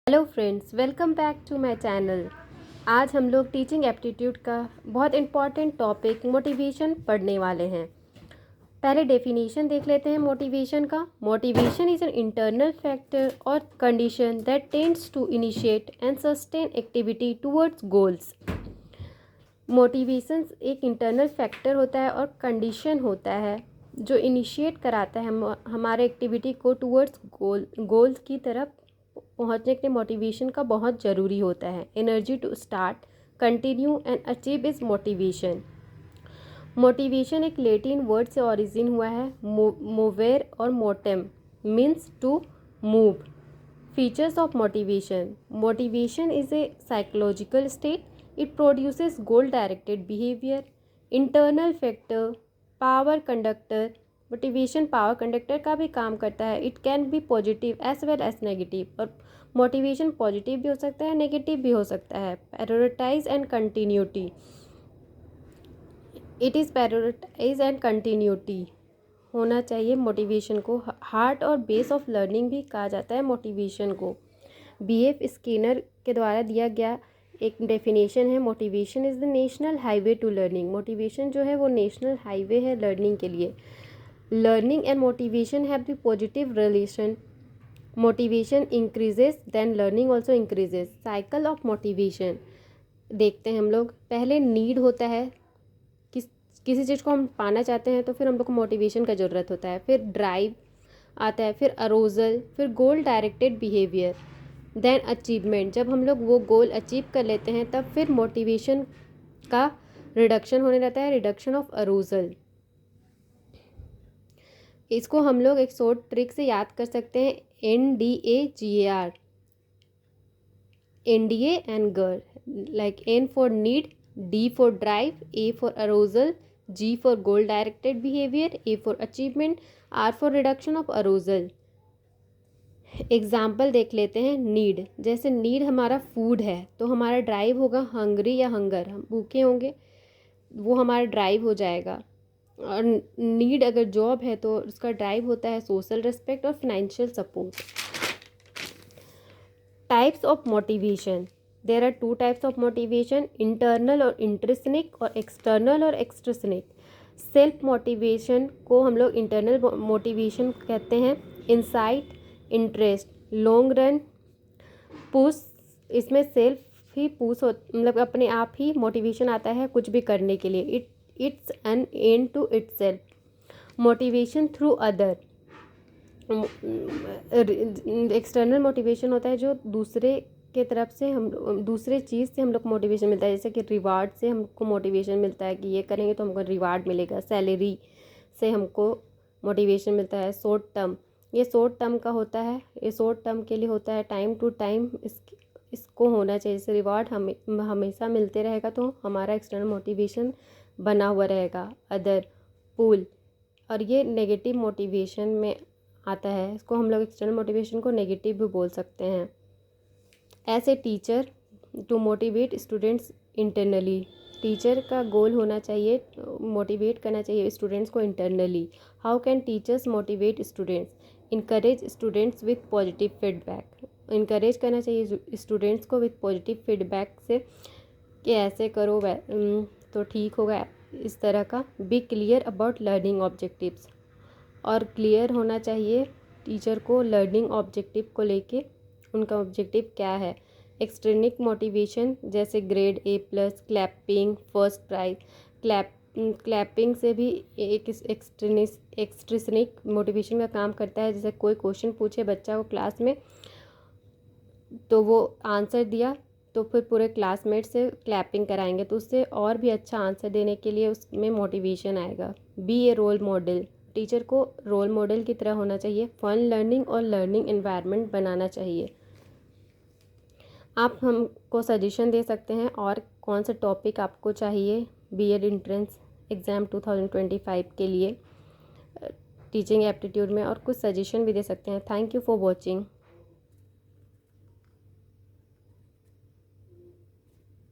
Hello friends, welcome back to my channel. आज हम लोग टीचिंग एप्टीट्यूड का बहुत इम्पॉर्टेंट टॉपिक मोटिवेशन पढ़ने वाले हैं। पहले डेफिनेशन देख लेते हैं मोटिवेशन का। Motivation is an internal factor और condition that tends to initiate and sustain activity towards goals. Motivation एक इंटरनल फैक्टर होता है और कंडीशन होता है जो इनिशिएट कराता है हमारे एक्टिविटी को टूवर्ड्स गोल्स की तरफ पहुंचने के लिए। मोटिवेशन का बहुत ज़रूरी होता है। Energy to start, continue and achieve is motivation. Motivation एक लैटिन वर्ड से ओरिजिन हुआ है। मोवेर और मोटेम means to move. Features of motivation. Motivation is a psychological state. It produces goal directed behaviour. Internal factor, power conductor. Motivation power conductor का भी काम करता है। It can be positive as well as negative, और motivation positive भी हो सकता है, नेगेटिव भी हो सकता है। Prioritise and continuity. It is prioritise and continuity होना चाहिए मोटिवेशन को। हार्ट और बेस ऑफ लर्निंग भी कहा जाता है मोटिवेशन को। B.F. स्किनर के द्वारा दिया गया एक डेफिनेशन है, motivation is the national highway to learning. Motivation जो है वो नेशनल हाईवे है लर्निंग के लिए। Learning and motivation have the positive relation. Motivation increases then learning also increases. Cycle of motivation देखते हैं हम लोग। पहले नीड होता है, किसी चीज़ को हम पाना चाहते हैं तो फिर हम लोग को मोटिवेशन का ज़रूरत होता है। फिर ड्राइव आता है, फिर अरोजल, फिर goal directed behaviour, then achievement. जब हम लोग वो गोल अचीव कर लेते हैं तब फिर मोटिवेशन का रिडक्शन होने रहता है, रिडक्शन ऑफ अरोजल। इसको हम लोग एक शॉर्ट ट्रिक से याद कर सकते हैं, NDAGAR, NDA and GAR, like N for need, D for drive, A for arousal, G for goal directed behavior, A for achievement, R for reduction of arousal। Example देख लेते हैं। नीड, जैसे need हमारा फूड है तो हमारा drive होगा hungry या हंगर, हम भूखे होंगे, वो हमारा ड्राइव हो जाएगा। और नीड अगर जॉब है तो उसका ड्राइव होता है सोशल रिस्पेक्ट और financial support. Types of motivation. There are 2 types of motivation, internal और इंट्रिसिनिक, और एक्सटर्नल और एक्सट्रिसिनिक। सेल्फ मोटिवेशन को हम लोग इंटरनल मोटिवेशन कहते हैं। Insight, interest, long run, push. इसमें सेल्फ ही पुश हो, मतलब अपने आप ही मोटिवेशन आता है कुछ भी करने के लिए। It's an end to itself. Motivation through other. External motivation होता है जो दूसरे के तरफ से हम दूसरे चीज़ से हम लोग को मोटिवेशन मिलता है। जैसे कि रिवार्ड से हमको मोटिवेशन मिलता है कि ये करेंगे तो हमको रिवार्ड मिलेगा। सैलरी से हमको मोटिवेशन मिलता है। शॉर्ट टर्म, ये शॉर्ट टर्म का होता है, ये शॉर्ट टर्म के लिए होता है। टाइम टू टाइम इसको होना चाहिए। जैसे रिवार्ड हमेशा मिलते रहेगा तो हमारा एक्सटर्नल मोटिवेशन बना हुआ रहेगा। अदर, पुल, और ये नेगेटिव मोटिवेशन में आता है। इसको हम लोग एक्सटर्नल मोटिवेशन को नेगेटिव भी बोल सकते हैं। As a teacher to motivate students internally. Teacher का गोल होना चाहिए, मोटिवेट करना चाहिए स्टूडेंट्स को internally. How can teachers motivate students? Encourage students with positive feedback. Encourage करना चाहिए स्टूडेंट्स को विथ पॉजिटिव फीडबैक से कि ऐसे करो तो ठीक होगा, इस तरह का। Be clear about learning objectives, और क्लियर होना चाहिए टीचर को लर्निंग ऑब्जेक्टिव को लेके, उनका ऑब्जेक्टिव क्या है। एक्सट्रिनिक मोटिवेशन जैसे grade A+, clapping, first prize. Clapping से भी एक एक्सट्रिनिक मोटिवेशन का काम करता है। जैसे कोई क्वेश्चन पूछे बच्चा को क्लास में, तो वो आंसर दिया तो फिर पूरे क्लासमेट से क्लैपिंग कराएंगे तो उससे और भी अच्छा आंसर देने के लिए उसमें मोटिवेशन आएगा। बी ए रोल मॉडल, टीचर को रोल मॉडल की तरह होना चाहिए। फन लर्निंग और लर्निंग एनवायरनमेंट बनाना चाहिए। आप हमको सजेशन दे सकते हैं और कौन सा टॉपिक आपको चाहिए B.Ed एंट्रेंस एग्ज़ाम 2025 के लिए टीचिंग एप्टीट्यूड में, और कुछ सजेशन भी दे सकते हैं। Thank you for watching.